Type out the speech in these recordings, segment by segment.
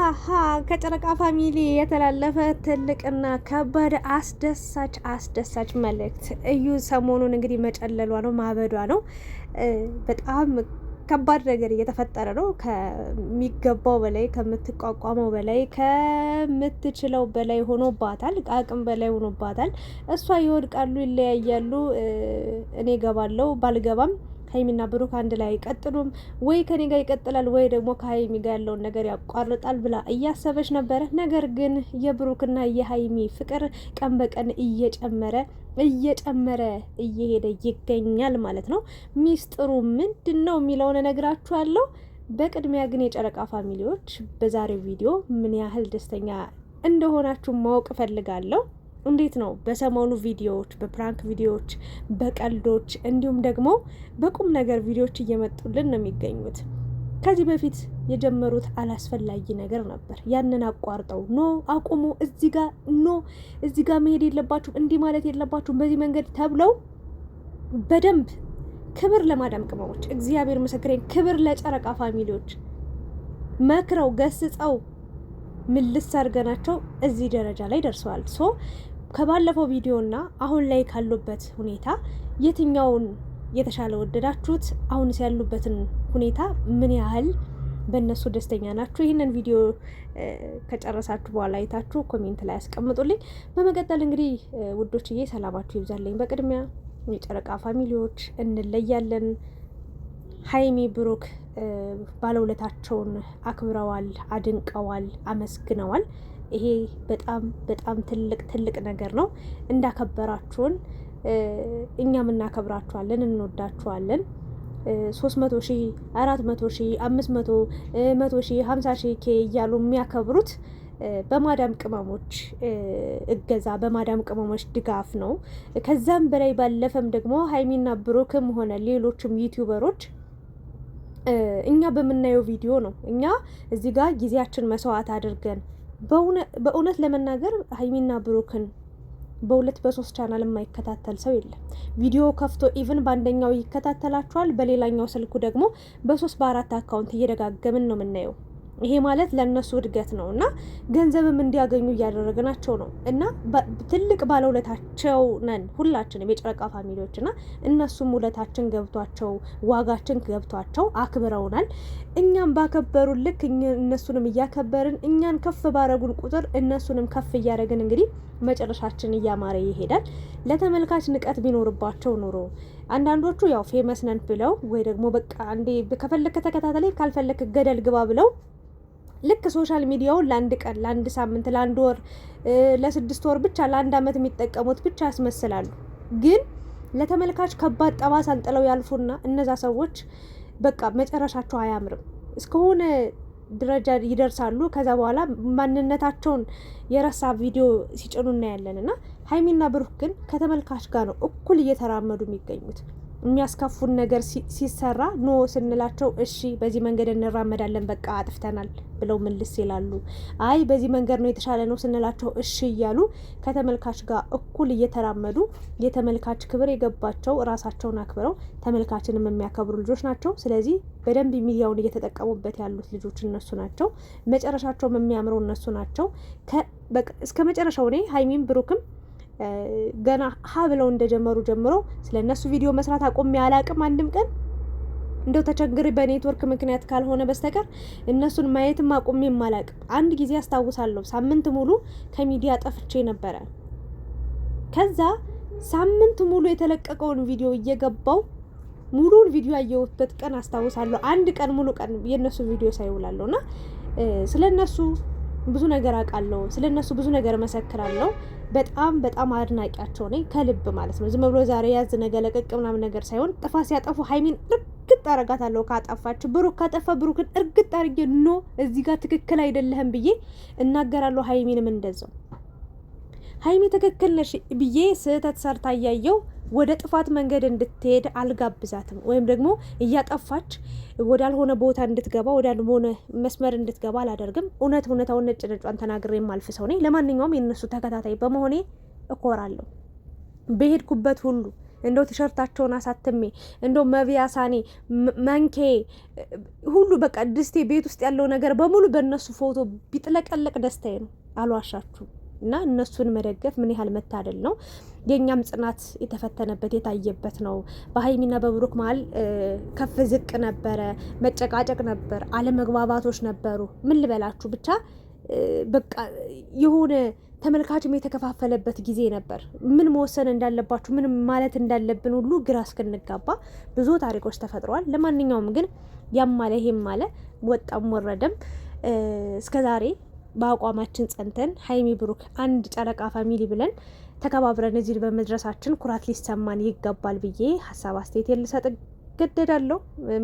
ሃሃ ከጨረቃ ፋሚሊ የተላለፈ ትልቅና ከባድ አስደሳች መልእክት። እዩ ሰሞኑን እንግዲህ መጨለሏ ነው ማበዷ ነው። በጣም ከባድ ነገር እየተፈጠረ ነው። ከሚገባው በላይ ከምትቋቋመው በላይ ከምትችለው በላይ ሆኖባታል። አቅም በላይ ሆኖባታል። እሷ ይወድቃሉ፣ ይለያያሉ፣ እኔ ገባለሁ ባልገባም ሀይሚና ብሩክ አንድ ላይ አይቀጥሉም ወይ ከኔ ጋር ይቀጥላል ወይ ደግሞ ከሀይሚ ጋር ያለውን ነገር ያቋርጣል ብላ እያሰበች ነበረ። ነገር ግን የብሩክና የሀይሚ ፍቅር ቀን በቀን እየጨመረ እየሄደ ይገኛል ማለት ነው። ሚስጥሩ ምንድን ነው የሚለውን እነግራችኋለሁ። በቅድሚያ ግን የጨረቃ ፋሚሊዎች በዛሬው ቪዲዮ ምን ያህል ደስተኛ እንደሆናችሁ ማወቅ እፈልጋለሁ። እንዴት ነው በሰሞኑ ቪዲዮዎች፣ በፕራንክ ቪዲዮዎች፣ በቀልዶች እንዲሁም ደግሞ በቁም ነገር ቪዲዮዎች እየመጡልን ነው የሚገኙት። ከዚህ በፊት የጀመሩት አላስፈላጊ ነገር ነበር። ያንን አቋርጠው ኖ አቁሙ፣ እዚህ ጋር መሄድ የለባችሁም፣ እንዲህ ማለት የለባችሁም በዚህ መንገድ ተብለው በደንብ ክብር ለማዳም ቅመሞች፣ እግዚአብሔር ምስክሬን፣ ክብር ለጨረቃ ፋሚሊዎች መክረው ገስጸው ምልስ አድርገናቸው እዚህ ደረጃ ላይ ደርሰዋል። ከባለፈው ቪዲዮና አሁን ላይ ካሉበት ሁኔታ የትኛውን የተሻለ ወደዳችሁት? አሁንስ ያሉበትን ሁኔታ ምን ያህል በእነሱ ደስተኛ ናችሁ? ይህንን ቪዲዮ ከጨረሳችሁ በኋላ አይታችሁ ኮሜንት ላይ ያስቀምጡልኝ። በመቀጠል እንግዲህ ውዶችዬ ሰላማችሁ ይብዛልኝ። በቅድሚያ የጨረቃ ፋሚሊዎች እንለያለን። ሀይሚ ብሩክ ባለውለታቸውን አክብረዋል፣ አድንቀዋል፣ አመስግነዋል። ይሄ በጣም ትልቅ ነገር ነው። እንዳከበራችሁን እኛም እናከብራችኋለን፣ እንወዳችኋለን። 300 ሺህ 400 ሺህ 500 100 ሺህ 50 ሺህ ኬ እያሉ የሚያከብሩት በማዳም ቅመሞች እገዛ፣ በማዳም ቅመሞች ድጋፍ ነው። ከዛም በላይ ባለፈም ደግሞ ሀይሚና ብሩክም ሆነ ሌሎችም ዩቲዩበሮች እኛ በምናየው ቪዲዮ ነው። እኛ እዚህ ጋር ጊዜያችን መስዋዕት አድርገን በእውነት ለመናገር ሀይሚና ብሩክን በሁለት በሶስት ቻናል የማይከታተል ሰው የለም። ቪዲዮ ከፍቶ ኢቭን በአንደኛው ይከታተላቸዋል፣ በሌላኛው ስልኩ ደግሞ በ3 በ4 አካውንት እየደጋገምን ነው የምናየው። ይሄ ማለት ለእነሱ እድገት ነው እና ገንዘብም እንዲያገኙ እያደረግናቸው ነው እና ትልቅ ባለውለታቸው ነን ሁላችንም የጨረቃ ፋሚሊዎች እና እነሱም ውለታችን ገብቷቸው ዋጋችን ገብቷቸው አክብረውናል። እኛም ባከበሩን ልክ እነሱንም እያከበርን እኛን ከፍ ባረጉን ቁጥር እነሱንም ከፍ እያደረግን እንግዲህ መጨረሻችን እያማረ ይሄዳል። ለተመልካች ንቀት ቢኖርባቸው ኑሮ አንዳንዶቹ ያው ፌመስ ነን ብለው ወይ ደግሞ በቃ አንዴ ከፈለክ ተከታተለኝ ካልፈለክ ገደል ግባ ብለው ልክ ሶሻል ሚዲያውን ለአንድ ቀን፣ ለአንድ ሳምንት፣ ለአንድ ወር፣ ለ6 ወር ብቻ ለ1 ዓመት የሚጠቀሙት ብቻ ያስመስላሉ። ግን ለተመልካች ከባድ ጠባሳን ጥለው ያልፉና እነዛ ሰዎች በቃ መጨረሻቸው አያምርም። እስከሆነ ደረጃ ይደርሳሉ። ከዛ በኋላ ማንነታቸውን የረሳ ቪዲዮ ሲጭኑ እናያለን። እና ሀይሚና ብሩክ ግን ከተመልካች ጋር ነው እኩል እየተራመዱ የሚገኙት። የሚያስከፉን ነገር ሲሰራ ኖ ስንላቸው እሺ በዚህ መንገድ እንራመዳለን በቃ አጥፍተናል ብለው ምልስ ይላሉ። አይ በዚህ መንገድ ነው የተሻለ ነው ስንላቸው እሺ እያሉ ከተመልካች ጋር እኩል እየተራመዱ የተመልካች ክብር የገባቸው ራሳቸውን አክብረው ተመልካችንም የሚያከብሩ ልጆች ናቸው። ስለዚህ በደንብ ሚዲያውን እየተጠቀሙበት ያሉት ልጆች እነሱ ናቸው። መጨረሻቸውም የሚያምረው እነሱ ናቸው። እስከ መጨረሻው እኔ ሀይሚም ብሩክም ገና ሀ ብለው እንደጀመሩ ጀምሮ ስለ እነሱ ቪዲዮ መስራት አቆሜ አላቅም። አንድም ቀን እንደው ተቸግሬ በኔትወርክ ምክንያት ካልሆነ በስተቀር እነሱን ማየትም አቆሜም አላቅም። አንድ ጊዜ አስታውሳለሁ ሳምንት ሙሉ ከሚዲያ ጠፍቼ ነበረ። ከዛ ሳምንት ሙሉ የተለቀቀውን ቪዲዮ እየገባው ሙሉውን ቪዲዮ ያየሁበት ቀን አስታውሳለሁ። አንድ ቀን ሙሉ ቀን የእነሱ ቪዲዮ ሳይውላለሁ እና ስለ እነሱ ብዙ ነገር አውቃለሁ። ስለ እነሱ ብዙ ነገር መሰክራለሁ። በጣም አድናቂያቸው ነኝ ከልብ ማለት ነው። ዝም ብሎ ዛሬ ያዝ ነገር ለቀቅ ምናምን ነገር ሳይሆን ጥፋት ሲያጠፉ ሀይሚን እርግጥ አረጋታለሁ። ካጠፋች ብሩክ ካጠፋ ብሩክን እርግጥ አድርጌ ኖ እዚህ ጋር ትክክል አይደለህም ብዬ እናገራለሁ። ሀይሚንም እንደዛው ሀይሚ ትክክል ነሽ ብዬ ስህተት ሰርታ እያየው ወደ ጥፋት መንገድ እንድትሄድ አልጋብዛትም። ወይም ደግሞ እያጠፋች ወዳልሆነ ቦታ እንድትገባ ወዳልሆነ መስመር እንድትገባ አላደርግም። እውነታውን ነጭ ነጯን ተናግሬ የማልፍ ሰው ነኝ። ለማንኛውም የነሱ ተከታታይ በመሆኔ እኮራለሁ። በሄድኩበት ሁሉ እንደው ቲሸርታቸውን አሳትሜ እንደው መብያ ሳኔ መንኬ ሁሉ በቃ ድስቴ ቤት ውስጥ ያለው ነገር በሙሉ በእነሱ ፎቶ ቢጥለቀለቅ ደስታዬ ነው፣ አልዋሻችሁም። እና እነሱን መደገፍ ምን ያህል መታደል ነው። የእኛም ጽናት የተፈተነበት የታየበት ነው። በሀይሚና በብሩክ መሀል ከፍ ዝቅ ነበረ፣ መጨቃጨቅ ነበር፣ አለመግባባቶች ነበሩ። ምን ልበላችሁ ብቻ በቃ የሆነ ተመልካችም የተከፋፈለበት ጊዜ ነበር። ምን መወሰን እንዳለባችሁ ምን ማለት እንዳለብን ሁሉ ግራ እስክንጋባ ብዙ ታሪኮች ተፈጥረዋል። ለማንኛውም ግን ያም ማለ ይሄም ማለ ወጣም ወረደም እስከዛሬ በአቋማችን ጸንተን ሀይሚ ብሩክ አንድ ጨረቃ ፋሚሊ ብለን ተከባብረን እዚህ በመድረሳችን ኩራት ሊሰማን ይገባል ብዬ ሀሳብ አስተያየት ልሰጥ ገደዳለሁ፣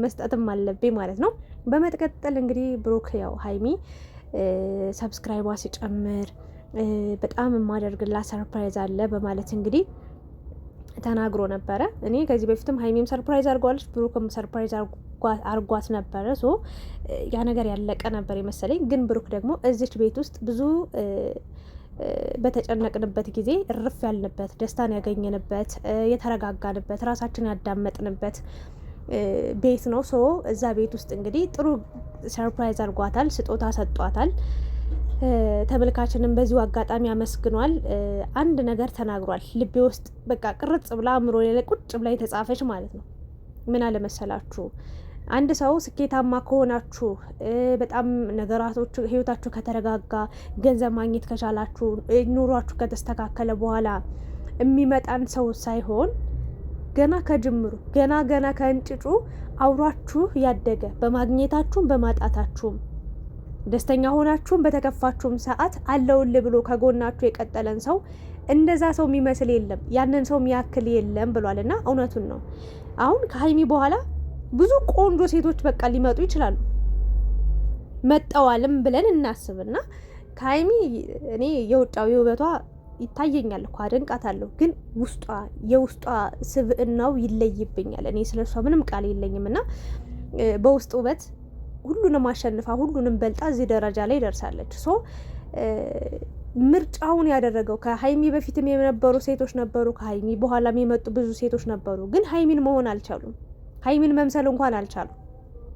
መስጠትም አለብኝ ማለት ነው። በመቀጠል እንግዲህ ብሩክ ያው ሀይሚ ሰብስክራይቧ ሲጨምር በጣም የማደርግላት ሰርፕራይዝ አለ በማለት እንግዲህ ተናግሮ ነበረ። እኔ ከዚህ በፊትም ሀይሚም ሰርፕራይዝ አድርጓለች፣ ብሩክም ሰርፕራይዝ አርጓት ነበረ። ሶ ያ ነገር ያለቀ ነበር የመሰለኝ። ግን ብሩክ ደግሞ እዚች ቤት ውስጥ ብዙ በተጨነቅንበት ጊዜ እርፍ ያልንበት፣ ደስታን ያገኘንበት፣ የተረጋጋንበት፣ ራሳችን ያዳመጥንበት ቤት ነው። ሶ እዛ ቤት ውስጥ እንግዲህ ጥሩ ሰርፕራይዝ አርጓታል፣ ስጦታ ሰጧታል። ተመልካችንም በዚሁ አጋጣሚ አመስግኗል። አንድ ነገር ተናግሯል። ልቤ ውስጥ በቃ ቅርጽ ብላ አእምሮ ላይ ቁጭ ብላ የተጻፈች ማለት ነው። ምን አለመሰላችሁ? አንድ ሰው ስኬታማ ከሆናችሁ በጣም ነገራቶች ህይወታችሁ ከተረጋጋ ገንዘብ ማግኘት ከቻላችሁ ኑሯችሁ ከተስተካከለ በኋላ የሚመጣን ሰው ሳይሆን ገና ከጅምሩ ገና ከእንጭጩ አውሯችሁ ያደገ በማግኘታችሁም በማጣታችሁም ደስተኛ ሆናችሁም በተከፋችሁም ሰዓት አለውል ብሎ ከጎናችሁ የቀጠለን ሰው እንደዛ ሰው የሚመስል የለም፣ ያንን ሰው የሚያክል የለም ብሏል። እና እውነቱን ነው። አሁን ከሀይሚ በኋላ ብዙ ቆንጆ ሴቶች በቃ ሊመጡ ይችላሉ፣ መጠዋልም ብለን እናስብና ከሀይሚ እኔ የውጫዊ ውበቷ ይታየኛል እኮ አደንቃታለሁ፣ ግን የውስጧ ስብዕናው ይለይብኛል። እኔ ስለሷ ምንም ቃል የለኝም። እና በውስጥ ውበት ሁሉንም አሸንፋ ሁሉንም በልጣ እዚህ ደረጃ ላይ ደርሳለች። ሶ ምርጫውን ያደረገው ከሀይሚ በፊትም የነበሩ ሴቶች ነበሩ፣ ከሀይሚ በኋላም የመጡ ብዙ ሴቶች ነበሩ። ግን ሀይሚን መሆን አልቻሉም። ሀይሚን መምሰል እንኳን አልቻሉም።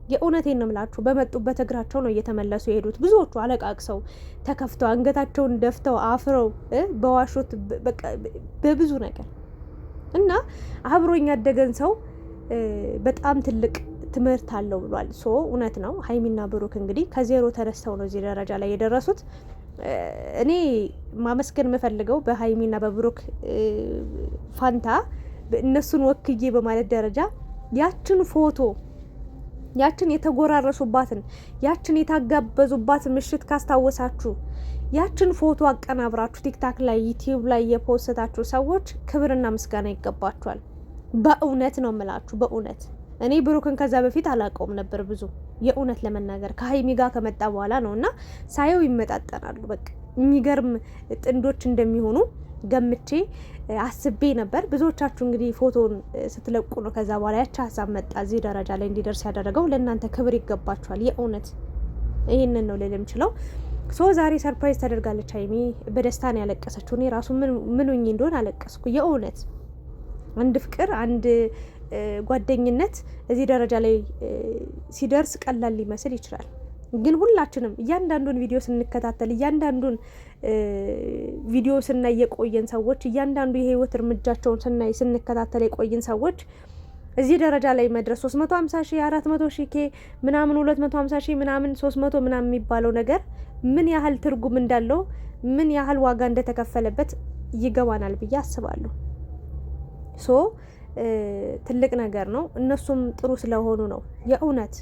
የእውነቴን ነው የምላችሁ። በመጡበት እግራቸው ነው እየተመለሱ የሄዱት። ብዙዎቹ አለቃቅሰው ተከፍተው አንገታቸውን ደፍተው አፍረው በዋሾት በብዙ ነገር እና አብሮኝ ያደገን ሰው በጣም ትልቅ ትምህርት አለው ብሏል። ሶ እውነት ነው። ሀይሚና ብሩክ እንግዲህ ከዜሮ ተነስተው ነው እዚህ ደረጃ ላይ የደረሱት። እኔ ማመስገን የምፈልገው በሀይሚና በብሩክ ፋንታ እነሱን ወክዬ በማለት ደረጃ ያችን ፎቶ ያችን የተጎራረሱባትን ያችን የታጋበዙባትን ምሽት ካስታወሳችሁ ያችን ፎቶ አቀናብራችሁ ቲክታክ ላይ ዩቲዩብ ላይ የፖስታችሁ ሰዎች ክብርና ምስጋና ይገባችኋል። በእውነት ነው የምላችሁ። በእውነት እኔ ብሩክን ከዛ በፊት አላውቀውም ነበር ብዙ የእውነት ለመናገር ከሀይሚ ጋር ከመጣ በኋላ ነው። እና ሳየው ይመጣጠናሉ። በቃ የሚገርም ጥንዶች እንደሚሆኑ ገምቼ አስቤ ነበር። ብዙዎቻችሁ እንግዲህ ፎቶን ስትለቁ ነው ከዛ በኋላ ያቺ ሀሳብ መጣ እዚህ ደረጃ ላይ እንዲደርስ ያደረገው። ለእናንተ ክብር ይገባችኋል። የእውነት ይህንን ነው ልል የምችለው። ሶ ዛሬ ሰርፕራይዝ ተደርጋለች ሀይሚ። በደስታ ነው ያለቀሰችው። እኔ ራሱ ምን ሆኜ እንደሆነ አለቀስኩ። የእውነት አንድ ፍቅር አንድ ጓደኝነት እዚህ ደረጃ ላይ ሲደርስ ቀላል ሊመስል ይችላል። ግን ሁላችንም እያንዳንዱን ቪዲዮ ስንከታተል እያንዳንዱን ቪዲዮ ስናይ የቆየን ሰዎች እያንዳንዱ የህይወት እርምጃቸውን ስንከታተል የቆየን ሰዎች እዚህ ደረጃ ላይ መድረስ 350 ሺህ 400 ሺህ ኬ ምናምን 250 ሺህ ምናምን 300 ምናምን የሚባለው ነገር ምን ያህል ትርጉም እንዳለው ምን ያህል ዋጋ እንደተከፈለበት ይገባናል ብዬ አስባለሁ። ሶ ትልቅ ነገር ነው። እነሱም ጥሩ ስለሆኑ ነው የእውነት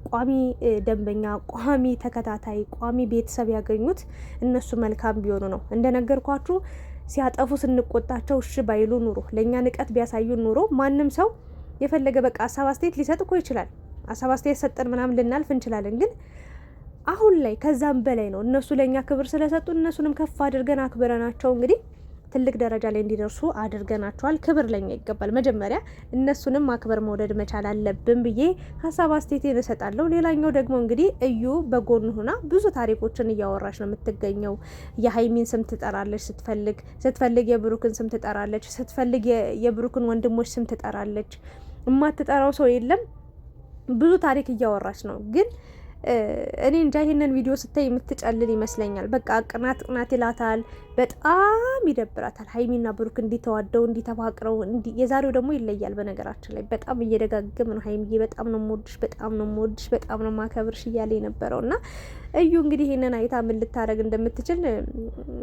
ቋሚ ደንበኛ፣ ቋሚ ተከታታይ፣ ቋሚ ቤተሰብ ያገኙት እነሱ መልካም ቢሆኑ ነው። እንደነገርኳችሁ ሲያጠፉ ስንቆጣቸው እሺ ባይሉ ኑሮ፣ ለእኛ ንቀት ቢያሳዩ ኑሮ ማንም ሰው የፈለገ በቃ ሀሳብ አስተያየት ሊሰጥ እኮ ይችላል። ሀሳብ አስተያየት ሰጠን ምናምን ልናልፍ እንችላለን። ግን አሁን ላይ ከዛም በላይ ነው። እነሱ ለእኛ ክብር ስለሰጡ እነሱንም ከፍ አድርገን አክብረናቸው እንግዲህ ትልቅ ደረጃ ላይ እንዲደርሱ አድርገናቸዋል። ክብር ለኛ ይገባል። መጀመሪያ እነሱንም ማክበር መውደድ መቻል አለብን ብዬ ሀሳብ አስተያየቴን እሰጣለሁ። ሌላኛው ደግሞ እንግዲህ እዩ በጎን ሆና ብዙ ታሪኮችን እያወራች ነው የምትገኘው። የሀይሚን ስም ትጠራለች ስትፈልግ የብሩክን ስም ትጠራለች፣ ስትፈልግ የብሩክን ወንድሞች ስም ትጠራለች። የማትጠራው ሰው የለም። ብዙ ታሪክ እያወራች ነው ግን እኔ እንጃ ይሄንን ቪዲዮ ስታይ የምትጨልል ይመስለኛል። በቃ ቅናት ይላታል። በጣም ይደብራታል። ሀይሚና ብሩክ እንዲተዋደው እንዲተፋቅረው የዛሬው ደግሞ ይለያል። በነገራችን ላይ በጣም እየደጋገመ ነው ሀይሚዬ በጣም ነው የምወድሽ፣ በጣም ነው የምወድሽ፣ በጣም ነው ማከብርሽ እያለ የነበረው እና እዩ እንግዲህ ይሄንን አይታ ምን ልታረግ እንደምትችል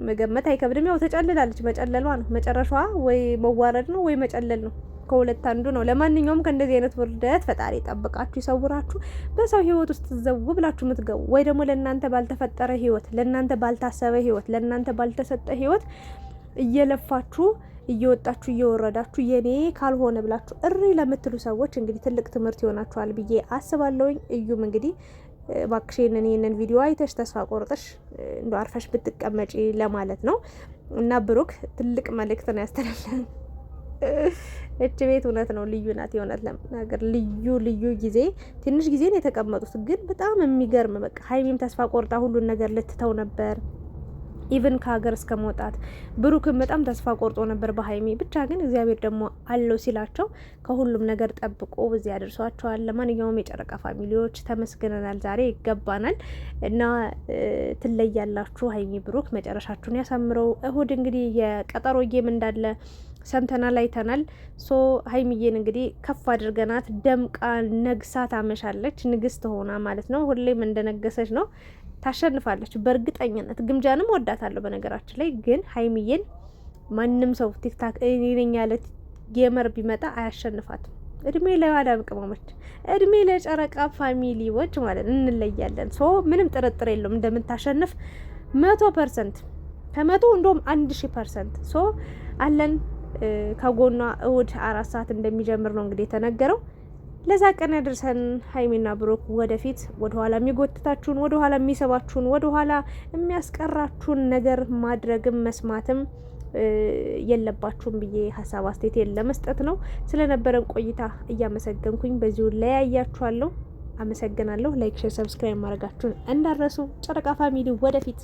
መገመት አይከብድም። ያው ተጨልላለች። መጨለሏ ነው መጨረሻዋ። ወይ መዋረድ ነው ወይ መጨለል ነው። ከሁለት አንዱ ነው። ለማንኛውም ከእንደዚህ አይነት ውርደት ፈጣሪ ጠብቃችሁ ይሰውራችሁ። በሰው ህይወት ውስጥ ዘው ብላችሁ የምትገቡ ወይ ደግሞ ለእናንተ ባልተፈጠረ ህይወት፣ ለእናንተ ባልታሰበ ህይወት፣ ለእናንተ ባልተሰጠ ህይወት እየለፋችሁ እየወጣችሁ እየወረዳችሁ የኔ ካልሆነ ብላችሁ እሪ ለምትሉ ሰዎች እንግዲህ ትልቅ ትምህርት ይሆናችኋል ብዬ አስባለሁኝ። እዩም እንግዲህ ባክሽን ይሄንን ቪዲዮ አይተሽ ተስፋ ቆርጠሽ እንደ አርፈሽ ብትቀመጪ ለማለት ነው እና ብሩክ ትልቅ መልእክት ነው ያስተላለፈው። እች ቤት እውነት ነው ልዩ ናት። የእውነት ለመናገር ልዩ ጊዜ ትንሽ ጊዜ ነው የተቀመጡት፣ ግን በጣም የሚገርም በቃ ሀይሚም ተስፋ ቆርጣ ሁሉን ነገር ልትተው ነበር ኢቭን ከሀገር እስከ መውጣት። ብሩክም በጣም ተስፋ ቆርጦ ነበር በሀይሚ ብቻ፣ ግን እግዚአብሔር ደግሞ አለው ሲላቸው ከሁሉም ነገር ጠብቆ በዚህ ያደርሷቸዋል። ለማንኛውም የጨረቃ ፋሚሊዎች ተመስግነናል፣ ዛሬ ይገባናል እና ትለያላችሁ። ሀይሚ ብሩክ መጨረሻችሁን ያሳምረው። እሁድ እንግዲህ የቀጠሮ ጌም እንዳለ ሰምተናል አይተናል። ሶ ሀይሚዬን እንግዲህ ከፍ አድርገናት ደምቃ ነግሳ ታመሻለች። ንግስት ሆና ማለት ነው። ሁሌም እንደነገሰች ነው። ታሸንፋለች በእርግጠኝነት። ግምጃንም ወዳታለሁ በነገራችን ላይ ግን ሀይሚዬን ማንም ሰው ቲክታክ እኔ ነኝ ያለ ጌመር ቢመጣ አያሸንፋትም። እድሜ ለማዳም ቅመሞች፣ እድሜ ለጨረቃ ፋሚሊዎች ማለት እንለያለን። ሶ ምንም ጥርጥር የለውም እንደምታሸንፍ 100%፣ ከመቶ እንደውም 1000%። ሶ አለን ከጎኗ እሁድ 4 ሰዓት እንደሚጀምር ነው እንግዲህ የተነገረው። ለዛ ቀን ያደርሰን። ሀይሚና ብሩክ ወደፊት ወደኋላ የሚጎትታችሁን ወደኋላ የሚሰባችሁን ወደኋላ የሚያስቀራችሁን ነገር ማድረግም መስማትም የለባችሁም ብዬ ሀሳብ አስተያየት ለመስጠት ነው። ስለነበረን ቆይታ እያመሰገንኩኝ በዚሁ ለያያችኋለሁ። አመሰግናለሁ። ላይክ፣ ሼር፣ ሰብስክራይብ ማድረጋችሁን እንዳረሱ። ጨረቃ ፋሚሊ ወደፊት